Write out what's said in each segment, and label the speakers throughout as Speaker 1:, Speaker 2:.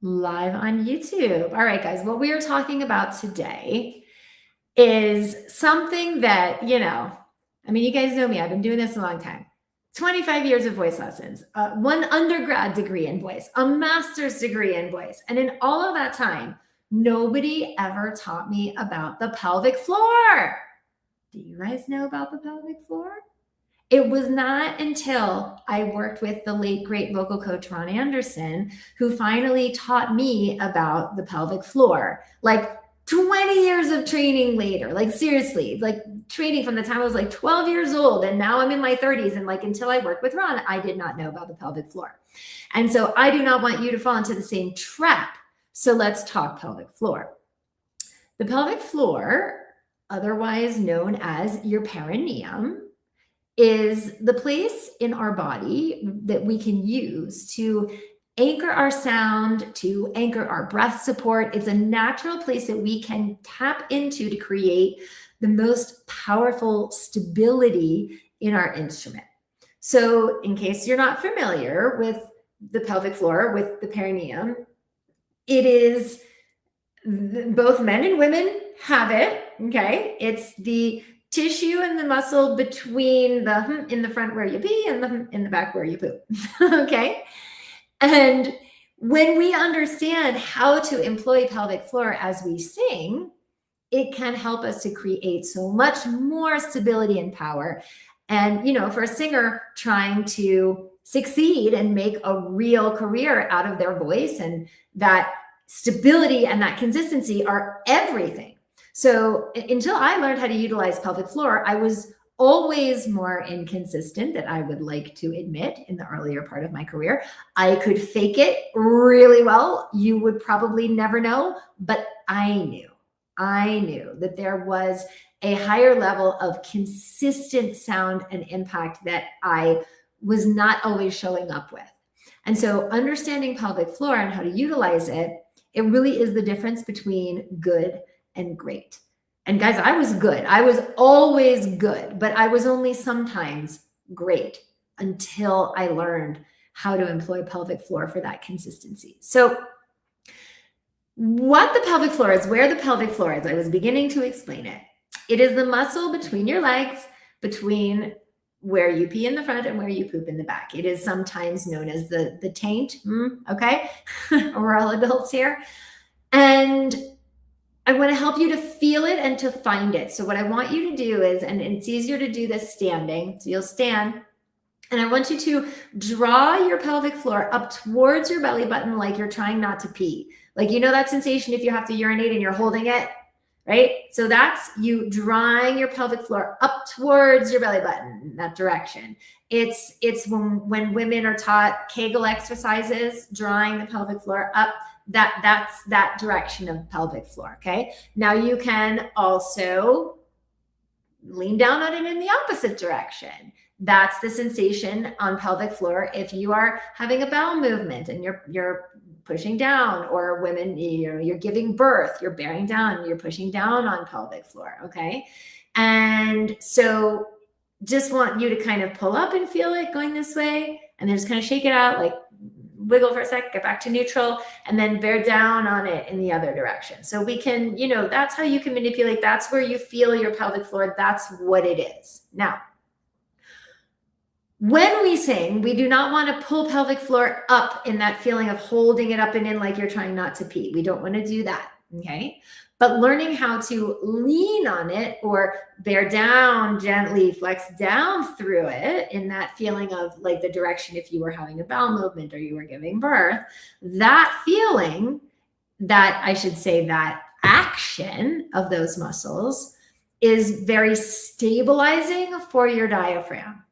Speaker 1: Live on YouTube. All right, guys, what we are talking about today is something that, I mean, you guys know me. I've been doing this a long time. 25 years of voice lessons, one undergrad degree in voice, a master's degree in voice. And in all of that time, nobody ever taught me about the pelvic floor. Do you guys know about the pelvic floor? It was not until I worked with the late, great vocal coach, Ron Anderson, who finally taught me about the pelvic floor. Like 20 years of training later, like seriously, like training from the time I was like 12 years old. And now I'm in my 30s. And like until I worked with Ron, I did not know about the pelvic floor. And so I do not want you to fall into the same trap. So let's talk pelvic floor. The pelvic floor, otherwise known as your perineum, is the place in our body that we can use to anchor our sound, to anchor our breath support. It's a natural place that we can tap into to create the most powerful stability in our instrument. So in case you're not familiar with the pelvic floor, with the perineum, it is both men and women have it, okay? It's the tissue and the muscle between the in the front where you pee and the in the back where you poop, okay? And when we understand how to employ pelvic floor as we sing, it can help us to create so much more stability and power. And, for a singer trying to succeed and make a real career out of their voice, and that stability and that consistency are everything. So until I learned how to utilize pelvic floor, I was always more inconsistent than I would like to admit in the earlier part of my career. I could fake it really well. You would probably never know, but I knew that there was a higher level of consistent sound and impact that I was not always showing up with. And so understanding pelvic floor and how to utilize it, it really is the difference between good and great. And guys, I was good. I was always good, but I was only sometimes great until I learned how to employ pelvic floor for that consistency. So what the pelvic floor is, where the pelvic floor is, I was beginning to explain it. It is the muscle between your legs, between where you pee in the front and where you poop in the back. It is sometimes known as the taint, okay? We're all adults here. And I want to help you to feel it and to find it. So what I want you to do is, and it's easier to do this standing, so you'll stand, and I want you to draw your pelvic floor up towards your belly button like you're trying not to pee. Like, that sensation if you have to urinate and you're holding it, right? So that's you drawing your pelvic floor up towards your belly button in that direction. It's when women are taught Kegel exercises, drawing the pelvic floor up, that's that direction of pelvic floor, okay? Now you can also lean down on it in the opposite direction. That's the sensation on pelvic floor if you are having a bowel movement and you're pushing down, or women, you're giving birth, you're bearing down, you're pushing down on pelvic floor, okay? And so just want you to kind of pull up and feel it going this way, and then just kind of shake it out, like wiggle for a sec, get back to neutral, and then bear down on it in the other direction. So we can, that's how you can manipulate. That's where you feel your pelvic floor. That's what it is. Now, when we sing, we do not want to pull pelvic floor up in that feeling of holding it up and in like you're trying not to pee. We don't want to do that, okay? But learning how to lean on it or bear down gently, flex down through it in that feeling of like the direction if you were having a bowel movement or you were giving birth, that feeling, that I should say that action of those muscles is very stabilizing for your diaphragm.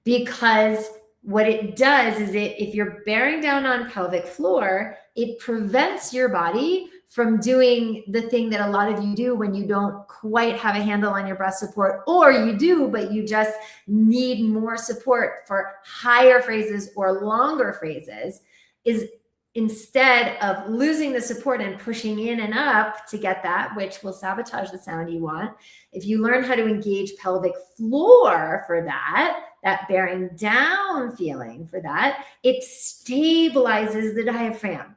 Speaker 1: Because what it does is if you're bearing down on pelvic floor, it prevents your body from doing the thing that a lot of you do when you don't quite have a handle on your breath support, or you do, but you just need more support for higher phrases or longer phrases, is instead of losing the support and pushing in and up to get that, which will sabotage the sound you want, if you learn how to engage pelvic floor for that bearing down feeling for that, it stabilizes the diaphragm.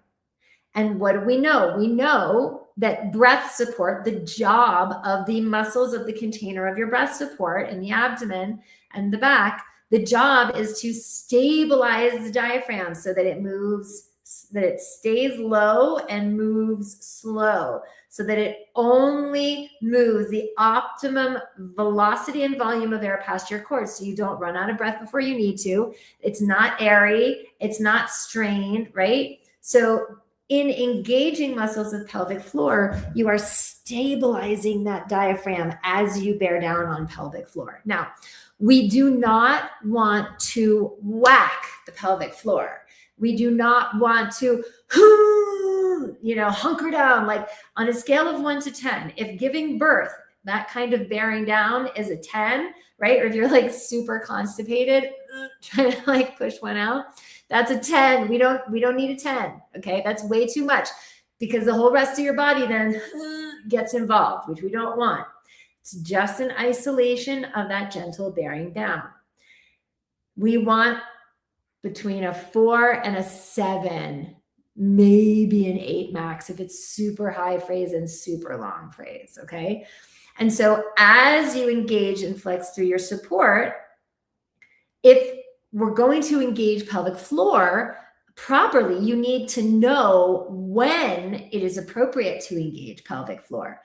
Speaker 1: And what do we know? We know that breath support, the job of the muscles of the container of your breath support in the abdomen and the back, the job is to stabilize the diaphragm so that it moves, that it stays low and moves slow, so that it only moves the optimum velocity and volume of air past your cord, so you don't run out of breath before you need to. It's not airy, it's not strained, right? So in engaging muscles of pelvic floor, you are stabilizing that diaphragm as you bear down on pelvic floor. Now, we do not want to whack the pelvic floor. We do not want to, hunker down. Like on a scale of 1 to 10, if giving birth, that kind of bearing down is a 10, right? Or if you're like super constipated, trying to like push one out, that's a 10. We don't need a 10. Okay. That's way too much because the whole rest of your body then gets involved, which we don't want. It's just an isolation of that gentle bearing down. We want between a 4 and a 7, maybe an 8 max if it's super high phrase and super long phrase. Okay. And so as you engage and flex through your support, if we're going to engage pelvic floor properly, you need to know when it is appropriate to engage pelvic floor.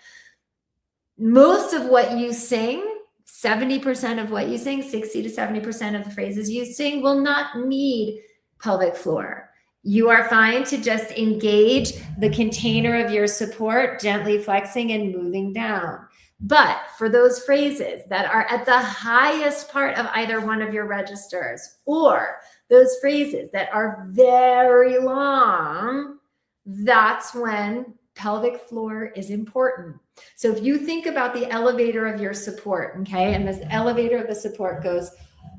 Speaker 1: Most of what you sing, 70% of what you sing, 60 to 70% of the phrases you sing will not need pelvic floor. You are fine to just engage the container of your support, gently flexing and moving down. But for those phrases that are at the highest part of either one of your registers, or those phrases that are very long, that's when pelvic floor is important. So if you think about the elevator of your support, okay, and this elevator of the support goes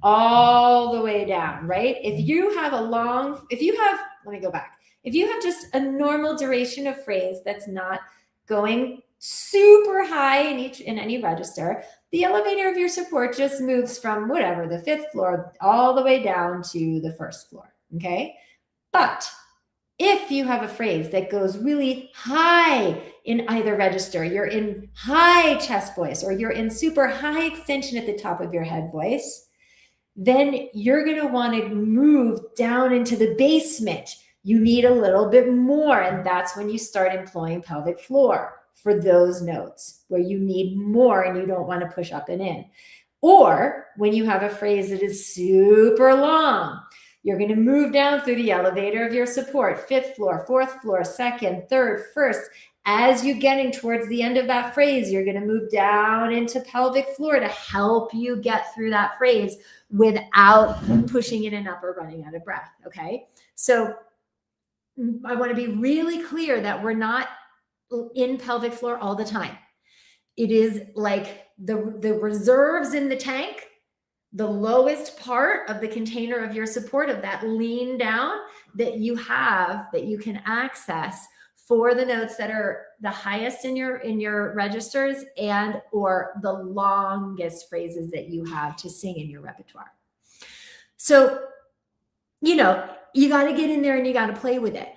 Speaker 1: all the way down, right? If you have just a normal duration of phrase that's not going super high in any register, the elevator of your support just moves from whatever, the 5th floor, all the way down to the 1st floor, okay? But if you have a phrase that goes really high in either register, you're in high chest voice, or you're in super high extension at the top of your head voice, then you're going to want to move down into the basement. You need a little bit more, and that's when you start employing pelvic floor for those notes where you need more and you don't want to push up and in. Or when you have a phrase that is super long, you're going to move down through the elevator of your support, 5th floor, 4th floor, 2nd, 3rd, 1st. As you're getting towards the end of that phrase, you're going to move down into pelvic floor to help you get through that phrase without pushing it and up or running out of breath. Okay. So I want to be really clear that we're not in pelvic floor all the time. It is like the reserves in the tank, the lowest part of the container of your support, of that lean down that you have, that you can access for the notes that are the highest in your registers and or the longest phrases that you have to sing in your repertoire. So, you got to get in there and you got to play with it.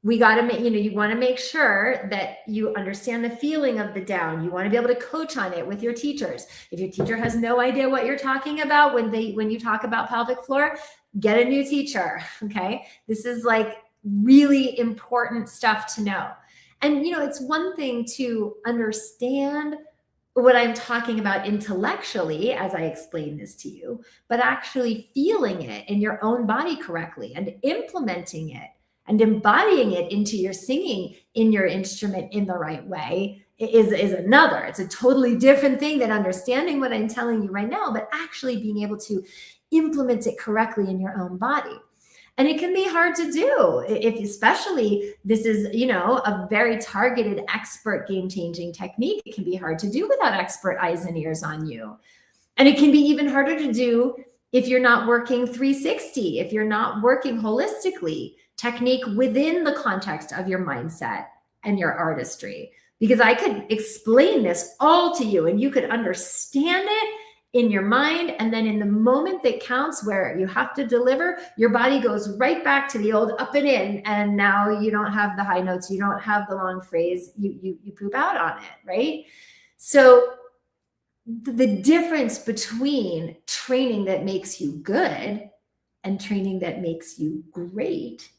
Speaker 1: We got to make, you want to make sure that you understand the feeling of the down. You want to be able to coach on it with your teachers. If your teacher has no idea what you're talking about when you talk about pelvic floor, get a new teacher. Okay. This is like really important stuff to know. And, it's one thing to understand what I'm talking about intellectually as I explain this to you, but actually feeling it in your own body correctly and implementing it and embodying it into your singing in your instrument in the right way is another. It's a totally different thing than understanding what I'm telling you right now, but actually being able to implement it correctly in your own body. And it can be hard to do, if especially this is, a very targeted, expert, game-changing technique. It can be hard to do without expert eyes and ears on you. And it can be even harder to do if you're not working 360, if you're not working holistically, technique within the context of your mindset and your artistry. Because I could explain this all to you and you could understand it in your mind. And then in the moment that counts where you have to deliver, your body goes right back to the old up and in. And now you don't have the high notes. You don't have the long phrase. You poop out on it, right? So the difference between training that makes you good and training that makes you great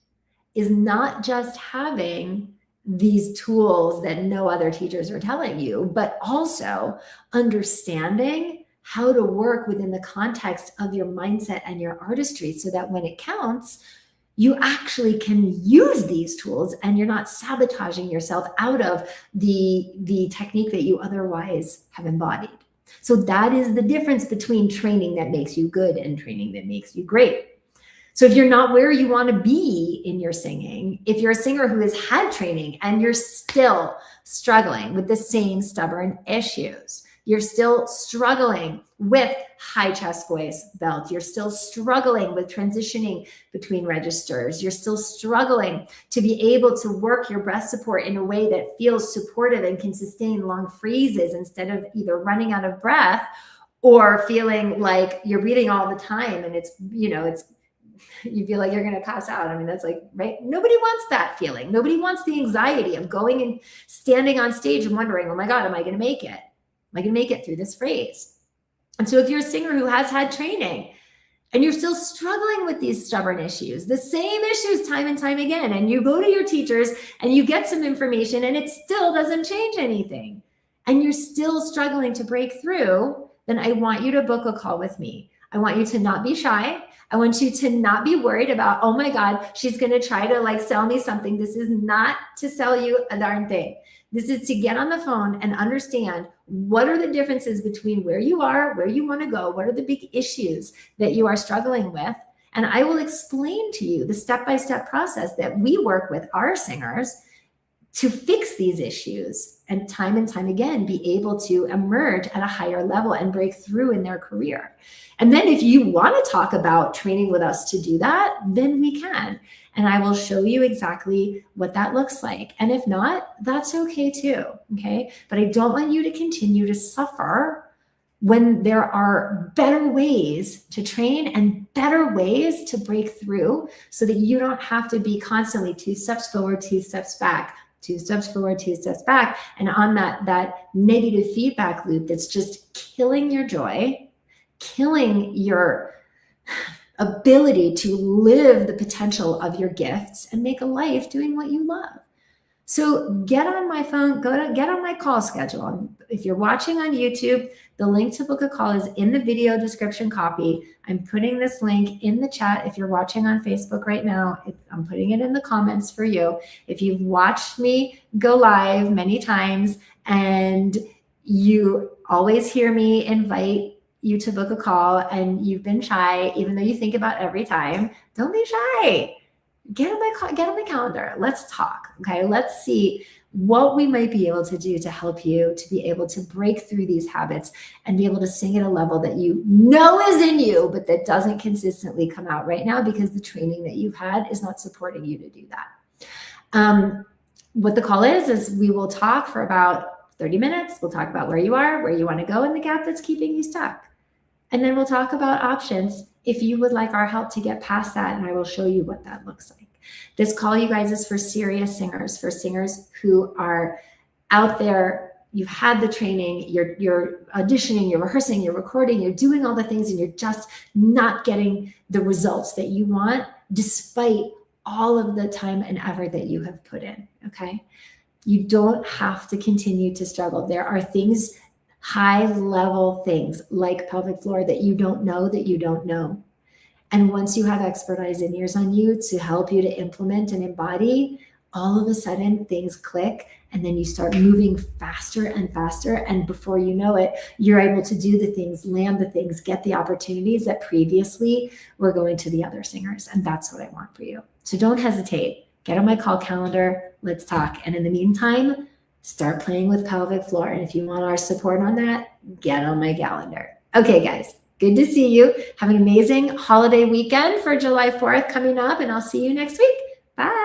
Speaker 1: is not just having these tools that no other teachers are telling you, but also understanding how to work within the context of your mindset and your artistry so that when it counts, you actually can use these tools and you're not sabotaging yourself out of the technique that you otherwise have embodied. So that is the difference between training that makes you good and training that makes you great. So if you're not where you want to be in your singing, if you're a singer who has had training and you're still struggling with the same stubborn issues, you're still struggling with high chest voice belt, you're still struggling with transitioning between registers, you're still struggling to be able to work your breath support in a way that feels supportive and can sustain long freezes instead of either running out of breath or feeling like you're breathing all the time and it's, you feel like you're going to pass out. I mean, that's like, right? Nobody wants that feeling. Nobody wants the anxiety of going and standing on stage and wondering, oh my God, am I going to make it? Am I going to make it through this phrase? And so if you're a singer who has had training and you're still struggling with these stubborn issues, the same issues time and time again, and you go to your teachers and you get some information and it still doesn't change anything, and you're still struggling to break through, then I want you to book a call with me. I want you to not be shy. I want you to not be worried about, oh my God, she's going to try to sell me something. This is not to sell you a darn thing. This is to get on the phone and understand what are the differences between where you are, where you want to go, what are the big issues that you are struggling with. And I will explain to you the step-by-step process that we work with our singers to fix these issues and time again, be able to emerge at a higher level and break through in their career. And then if you want to talk about training with us to do that, then we can. And I will show you exactly what that looks like. And if not, that's okay too, okay? But I don't want you to continue to suffer when there are better ways to train and better ways to break through so that you don't have to be constantly 2 steps forward, 2 steps back, 2 steps forward, 2 steps back, and on that negative feedback loop that's just killing your joy, killing your ability to live the potential of your gifts and make a life doing what you love. So get on my phone, get on my call schedule. If you're watching on YouTube, the link to book a call is in the video description copy. I'm putting this link in the chat. If you're watching on Facebook right now, I'm putting it in the comments for you. If you've watched me go live many times and you always hear me invite you to book a call and you've been shy, even though you think about every time, don't be shy. Get on my calendar. Let's talk. Okay. Let's see what we might be able to do to help you to be able to break through these habits and be able to sing at a level that you know is in you, but that doesn't consistently come out right now because the training that you've had is not supporting you to do that. What the call is we will talk for about 30 minutes. We'll talk about where you are, where you want to go, and the gap that's keeping you stuck. And then we'll talk about options if you would like our help to get past that, and I will show you what that looks like. This call, you guys, is for serious singers, for singers who are out there. You've had the training, you're auditioning, you're rehearsing, you're recording, you're doing all the things, and you're just not getting the results that you want despite all of the time and effort that you have put in, okay? You don't have to continue to struggle. There are things, high-level things like pelvic floor that you don't know. And once you have expert eyes and ears on you to help you to implement and embody, all of a sudden things click and then you start moving faster and faster. And before you know it, you're able to do the things, land the things, get the opportunities that previously were going to the other singers. And that's what I want for you. So don't hesitate. Get on my call calendar. Let's talk. And in the meantime, start playing with pelvic floor. And if you want our support on that, get on my calendar. Okay, guys, good to see you. Have an amazing holiday weekend for July 4th coming up, and I'll see you next week. Bye.